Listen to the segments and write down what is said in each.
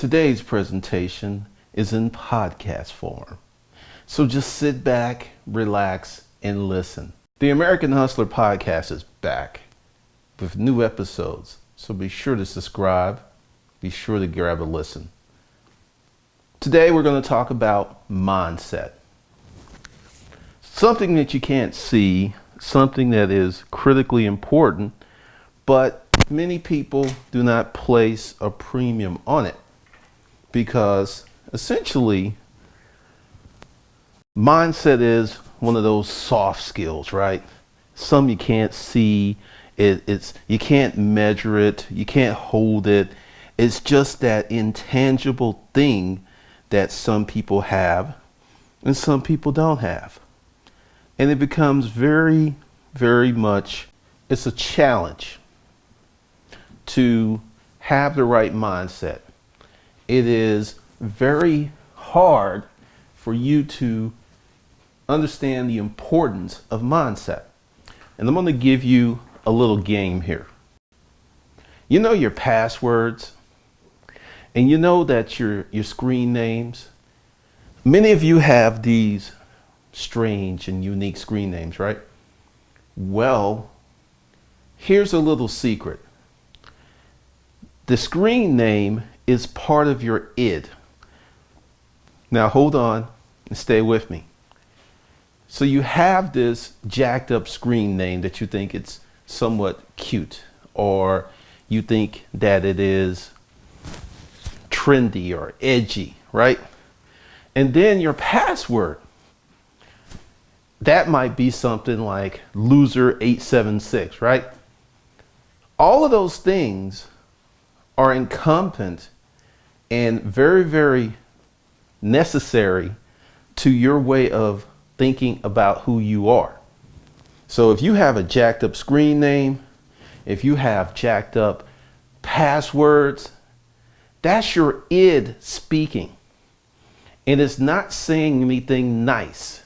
Today's presentation is in podcast form. So just sit back, relax, and listen. The American Hustler podcast is back with new episodes. So be sure to subscribe. Be sure to grab a listen. Today we're going to talk about mindset. Something that you can't see, something that is critically important, but many people do not place a premium on it because essentially mindset is one of those soft skills, right? Some you can't see, you can't measure it, you can't hold it. It's just that intangible thing that some people have and some people don't have. And it becomes very, very much, it's a challenge to have the right mindset. It is very hard for you to understand the importance of mindset. And I'm going to give you a little game here. You know your passwords, and you know that your screen names. Many of you have these strange and unique screen names, right? Well, here's a little secret. The screen name is part of your id. Now hold on and stay with me. So you have this jacked up screen name that you think it's somewhat cute, or you think that it is trendy or edgy, right? And then your password, that might be something like loser876, right? All of those things are incumbent and very, very necessary to your way of thinking about who you are. So if you have a jacked up screen name, if you have jacked up passwords, that's your id speaking. And it's not saying anything nice.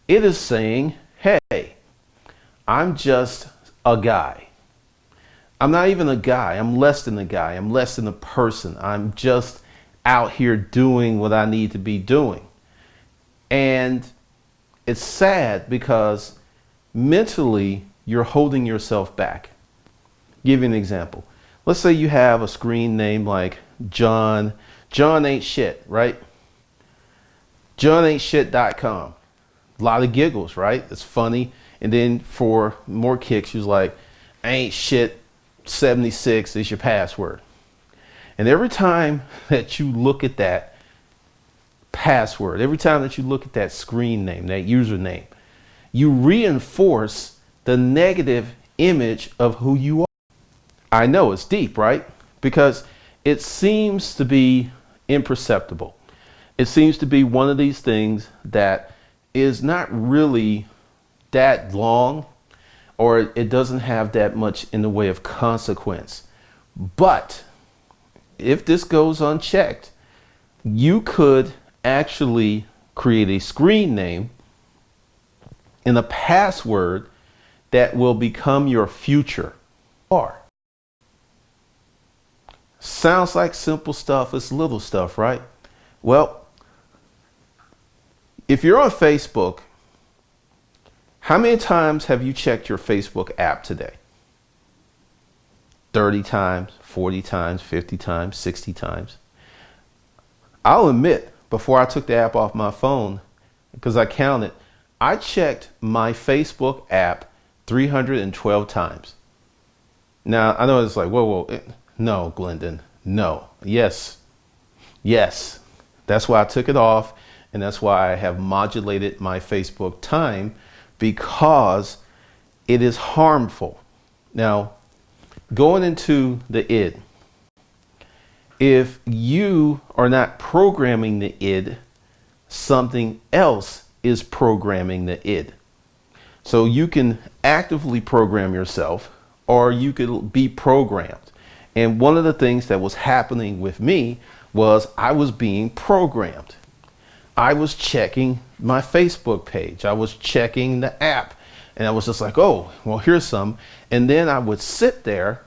It is saying, hey, I'm just a guy. I'm not even a guy. I'm less than a guy. I'm less than a person. I'm just out here doing what I need to be doing. And it's sad because mentally you're holding yourself back. Give you an example. Let's say you have a screen name like John ain't shit, right? JohnAin'tShit.com. A lot of giggles, right? It's funny. And then for more kicks, she was like, ain't shit 76 is your password. And every time that you look at that password, every time that you look at that screen name, that username, you reinforce the negative image of who you are. I know it's deep, right? Because it seems to be imperceptible. It seems to be one of these things that is not really that long, or it doesn't have that much in the way of consequence. But if this goes unchecked, you could actually create a screen name and a password that will become your future. Sounds like simple stuff. It's little stuff, right? Well, if you're on Facebook, how many times have you checked your Facebook app today? 30 times, 40 times, 50 times, 60 times. I'll admit, before I took the app off my phone, because I counted, I checked my Facebook app 312 times. Now, I know it's like, whoa, no, Glendon, no, yes. That's why I took it off, and that's why I have modulated my Facebook time, because it is harmful. Now, going into the id, if you are not programming the id, something else is programming the id. So you can actively program yourself, or you could be programmed. And one of the things that was happening with me was I was being programmed. I was checking my Facebook page. I was checking the app. And I was just like, oh, well, here's some. And then I would sit there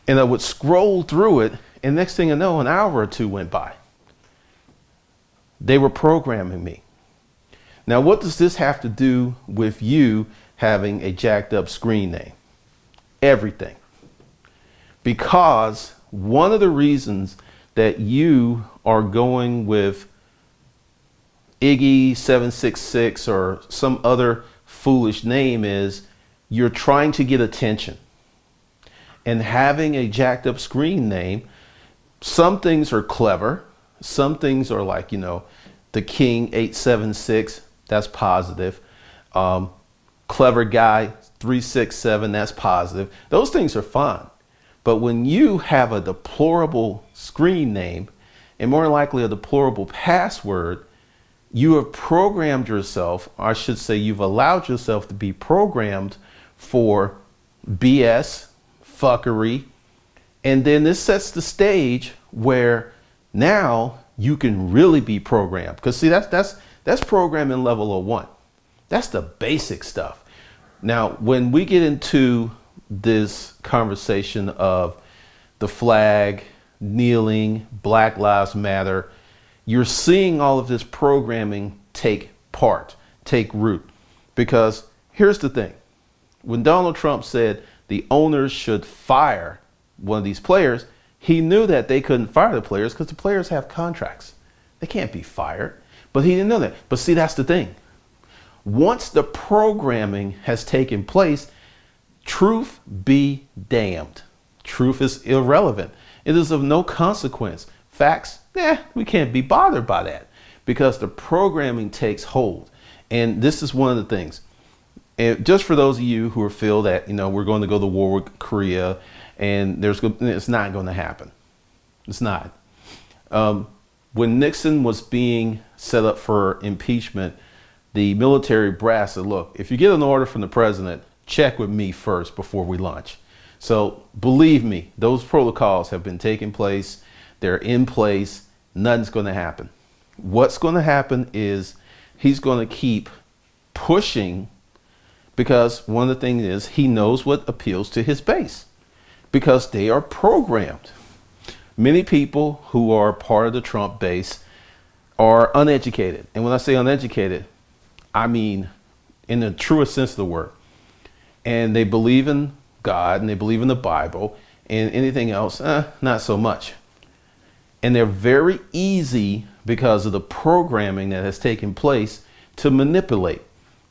and I would scroll through it And next thing I know, an hour or two went by. They were programming me. Now, what does this have to do with you having a jacked up screen name? Everything. Because one of the reasons that you are going with Iggy 766 or some other foolish name is you're trying to get attention. And having a jacked up screen name, some things are clever. Some things are like, the King 876, that's positive. Clever guy 367, that's positive. Those things are fine. But when you have a deplorable screen name and more likely a deplorable password, you have programmed yourself, or I should say you've allowed yourself to be programmed for BS, fuckery. And then this sets the stage where now you can really be programmed. Because see, that's programming level 01. That's the basic stuff. Now, when we get into this conversation of the flag, kneeling, Black Lives Matter, you're seeing all of this programming take root. Because here's the thing. When Donald Trump said the owners should fire one of these players, he knew that they couldn't fire the players because the players have contracts. They can't be fired. But he didn't know that. But see, that's the thing. Once the programming has taken place, truth be damned. Truth is irrelevant. It is of no consequence. Facts, we can't be bothered by that because the programming takes hold. And this is one of the things. And just for those of you who feel that, we're going to go to war with Korea and it's not going to happen. It's not. When Nixon was being set up for impeachment, the military brass said, look, if you get an order from the president, check with me first before we launch. So believe me, those protocols have been taking place. They're in place. Nothing's going to happen. What's going to happen is he's going to keep pushing because one of the things is he knows what appeals to his base because they are programmed. Many people who are part of the Trump base are uneducated. And when I say uneducated, I mean in the truest sense of the word. And they believe in God and they believe in the Bible and anything else, not so much. And they're very easy because of the programming that has taken place to manipulate.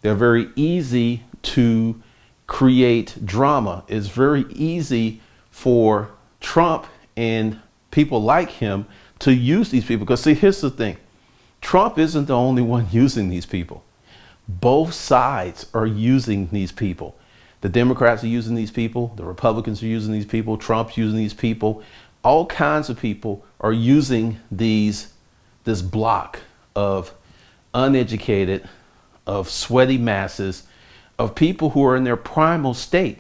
They're very easy to create drama. It's very easy for Trump and people like him to use these people. Because see, here's the thing. Trump isn't the only one using these people. Both sides are using these people. The Democrats are using these people. The Republicans are using these people. Trump's using these people. All kinds of people are using this block of uneducated, of sweaty masses, of people who are in their primal state,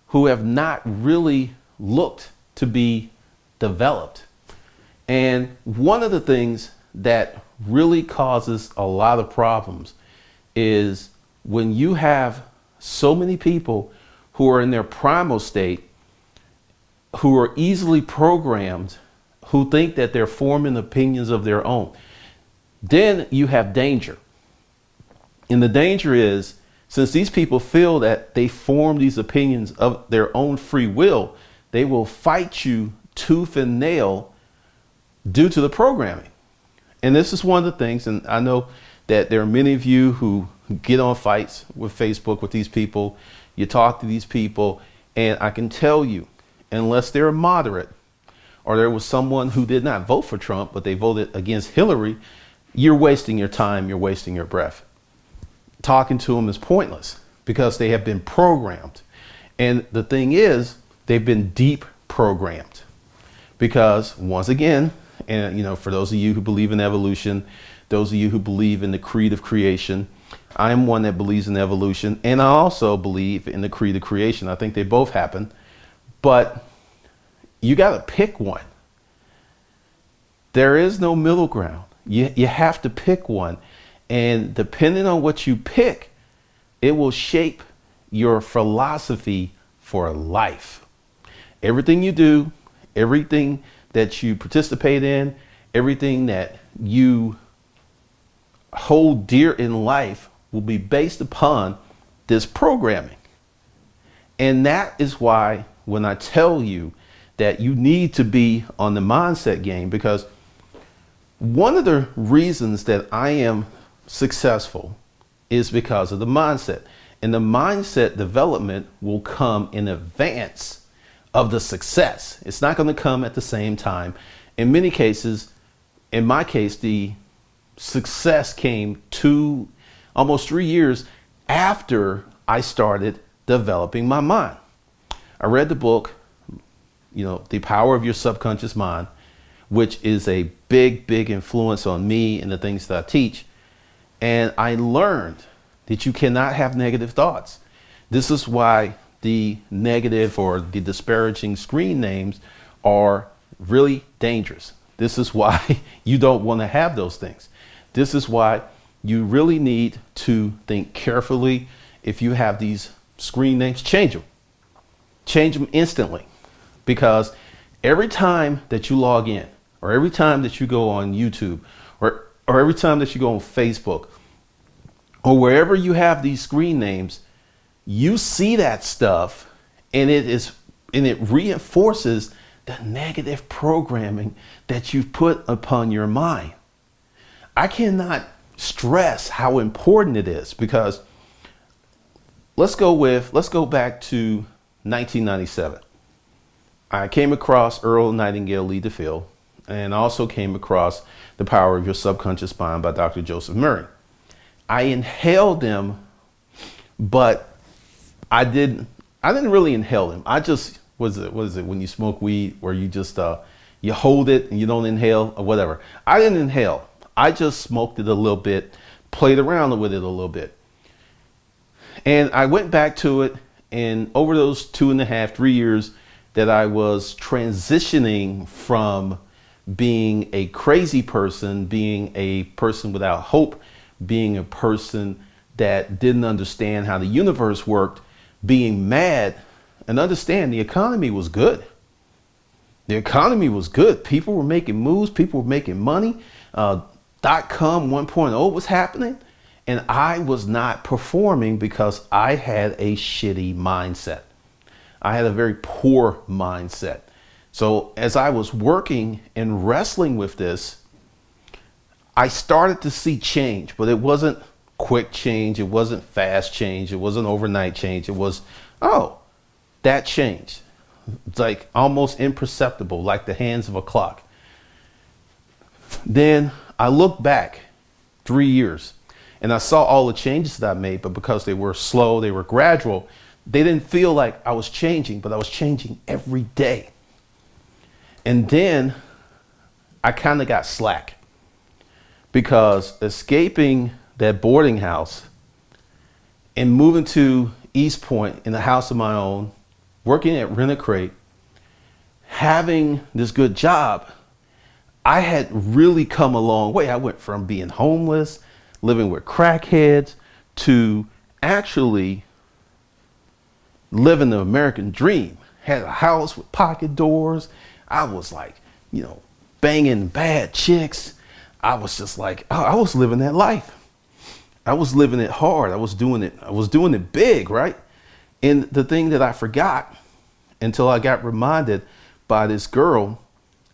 who have not really looked to be developed. And one of the things that really causes a lot of problems is when you have so many people who are in their primal state, who are easily programmed, who think that they're forming opinions of their own. Then you have danger. And the danger is, since these people feel that they form these opinions of their own free will, they will fight you tooth and nail due to the programming. And this is one of the things, and I know that there are many of you who get on fights with Facebook with these people. You talk to these people, and I can tell you, unless they're moderate or there was someone who did not vote for Trump, but they voted against Hillary, you're wasting your time, you're wasting your breath. Talking to them is pointless because they have been programmed. And the thing is, they've been deep programmed because once again, and for those of you who believe in evolution, those of you who believe in the creed of creation, I'm one that believes in evolution, and I also believe in the creed of creation. I think they both happen, but you got to pick one. There is no middle ground. You have to pick one, and depending on what you pick, it will shape your philosophy for life. Everything you do, everything that you participate in, everything that you hold dear in life will be based upon this programming. And that is why when I tell you that you need to be on the mindset game, because one of the reasons that I am successful is because of the mindset. And the mindset development will come in advance of the success. It's not going to come at the same time. In many cases, in my case, the success came almost 3 years after I started developing my mind. I read the book, The Power of Your Subconscious Mind, which is a big, big influence on me and the things that I teach. And I learned that you cannot have negative thoughts. This is why the negative or the disparaging screen names are really dangerous. This is why you don't want to have those things. This is why you really need to think carefully. If you have these screen names, change them. Change them instantly. Because every time that you log in, or every time that you go on YouTube, or every time that you go on Facebook, or wherever you have these screen names, you see that stuff, and it reinforces the negative programming that you've put upon your mind. I cannot stress how important it is, because let's go back to 1997. I came across Earl Nightingale Lead the Field, and also came across The Power of Your Subconscious Mind by Dr. Joseph Murray. I inhaled them, but I didn't really inhale them. I just, what is it when you smoke weed where you just you hold it and you don't inhale or whatever. I didn't inhale. I just smoked it a little bit, played around with it a little bit. And I went back to it, and over those 2.5, 3 years that I was transitioning from being a crazy person, being a person without hope, being a person that didn't understand how the universe worked, being mad, and understand the economy was good. The economy was good. People were making moves. People were making money. .com 1.0 was happening. And I was not performing because I had a shitty mindset. I had a very poor mindset. So as I was working and wrestling with this, I started to see change, but it wasn't quick change. It wasn't fast change. It wasn't overnight change. It was, oh, that changed. It's like almost imperceptible, like the hands of a clock. Then I looked back 3 years and I saw all the changes that I made, but because they were slow, they were gradual, they didn't feel like I was changing, but I was changing every day. And then I kind of got slack, because escaping that boarding house and moving to East Point in a house of my own, working at Rent-A-Crate, having this good job, I had really come a long way. I went from being homeless, living with crackheads, to actually living the American dream. Had a house with pocket doors. I was like, banging bad chicks. I was just like, oh, I was living that life. I was living it hard. I was doing it big, right? And the thing that I forgot until I got reminded by this girl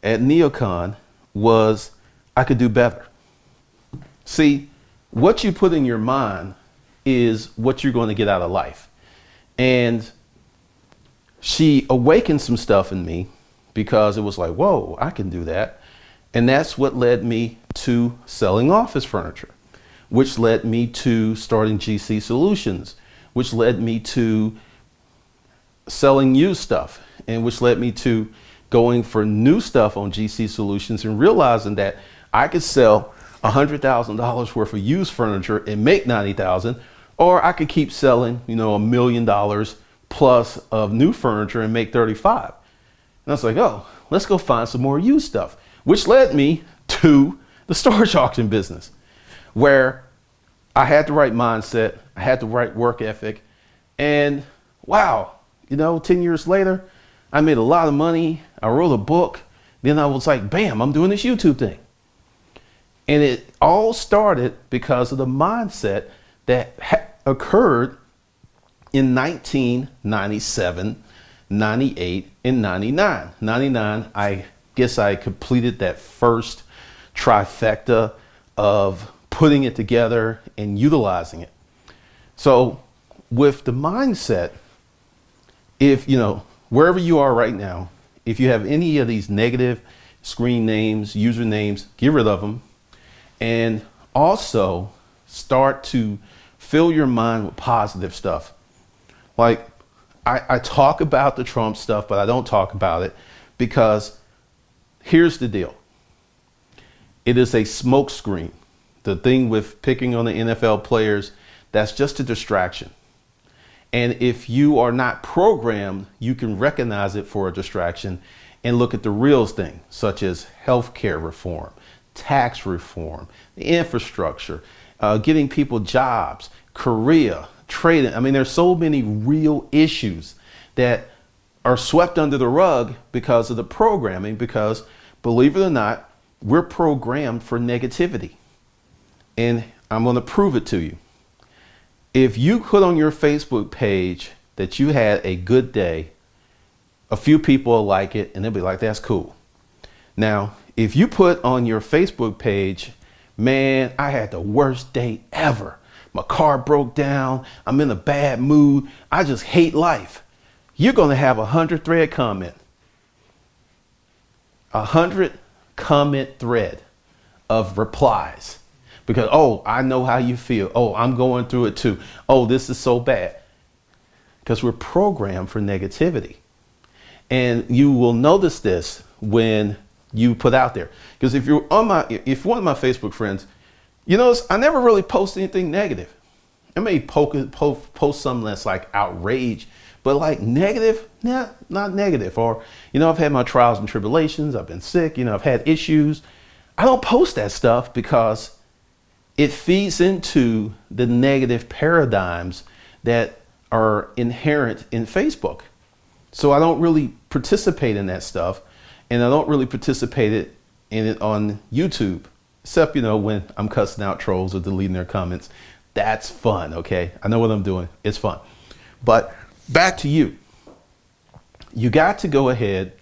at Neocon was I could do better. See, what you put in your mind is what you're going to get out of life. And she awakened some stuff in me, because it was like, whoa, I can do that. And that's what led me to selling office furniture, which led me to starting GC Solutions, which led me to selling used stuff, and which led me to going for new stuff on GC Solutions and realizing that I could sell $100,000 worth of used furniture and make $90,000, or I could keep selling, $1 million plus of new furniture and make 35. And I was like, oh, let's go find some more used stuff, which led me to the storage auction business, where I had the right mindset, I had the right work ethic, and wow, 10 years later, I made a lot of money. I wrote a book Then I was like, bam, I'm doing this YouTube thing. And it all started because of the mindset that occurred in 1997, 98, and 99. 99, I guess I completed that first trifecta of putting it together and utilizing it. So with the mindset, if, wherever you are right now, if you have any of these negative screen names, usernames, get rid of them. And also start to fill your mind with positive stuff. Like I talk about the Trump stuff, but I don't talk about it because here's the deal. It is a smokescreen. The thing with picking on the NFL players, that's just a distraction. And if you are not programmed, you can recognize it for a distraction and look at the real thing, such as healthcare reform, tax reform, the infrastructure, getting people jobs, Korea, trading. I mean, there's so many real issues that are swept under the rug because of the programming, because believe it or not, we're programmed for negativity. And I'm going to prove it to you. If you put on your Facebook page that you had a good day, a few people will like it and they'll be like, that's cool. Now, if you put on your Facebook page, man, I had the worst day ever. My car broke down. I'm in a bad mood. I just hate life. You're going to have 100 thread comment. 100 comment thread of replies. Because, oh, I know how you feel. Oh, I'm going through it too. Oh, this is so bad. Because we're programmed for negativity. And you will notice this when you put out there. Because if you're one of my Facebook friends, you notice I never really post anything negative. I may post something that's like outrage, but like negative, nah, not negative. Or, I've had my trials and tribulations. I've been sick. I've had issues. I don't post that stuff because it feeds into the negative paradigms that are inherent in Facebook. So I don't really participate in that stuff. And I don't really participate in it on YouTube, except, when I'm cussing out trolls or deleting their comments. That's fun, okay? I know what I'm doing. It's fun. But back to you. You got to go ahead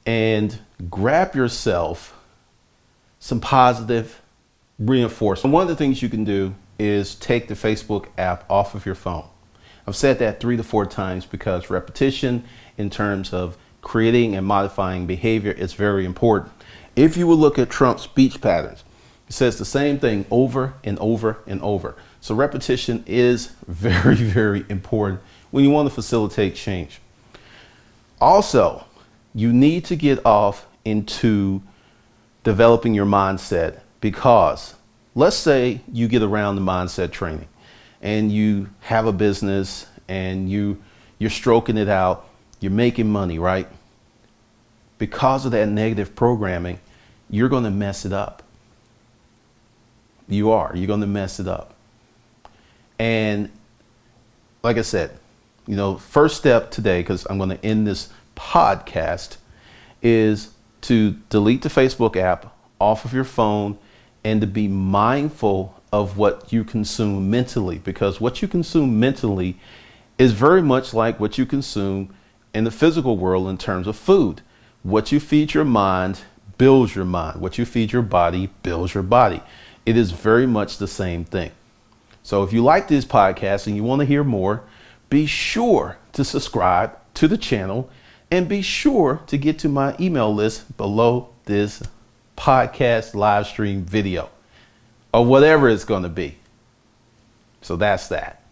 and grab yourself some positive reinforcement. One of the things you can do is take the Facebook app off of your phone. I've said that 3 to 4 times because repetition in terms of creating and modifying behavior is very important. If you will look at Trump's speech patterns, it says the same thing over and over and over. So repetition is very, very important when you want to facilitate change. Also, you need to get off into developing your mindset, because let's say you get around the mindset training and you have a business and you're stroking it out. You're making money, right? Because of that negative programming, you're going to mess it up. You're going to mess it up. And like I said, first step today, because I'm going to end this podcast, is to delete the Facebook app off of your phone and to be mindful of what you consume mentally, because what you consume mentally is very much like what you consume in the physical world in terms of food. What you feed your mind builds your mind. What you feed your body builds your body. It is very much the same thing. So if you like this podcast and you want to hear more, be sure to subscribe to the channel and be sure to get to my email list below this podcast live stream video or whatever it's going to be. So that's that.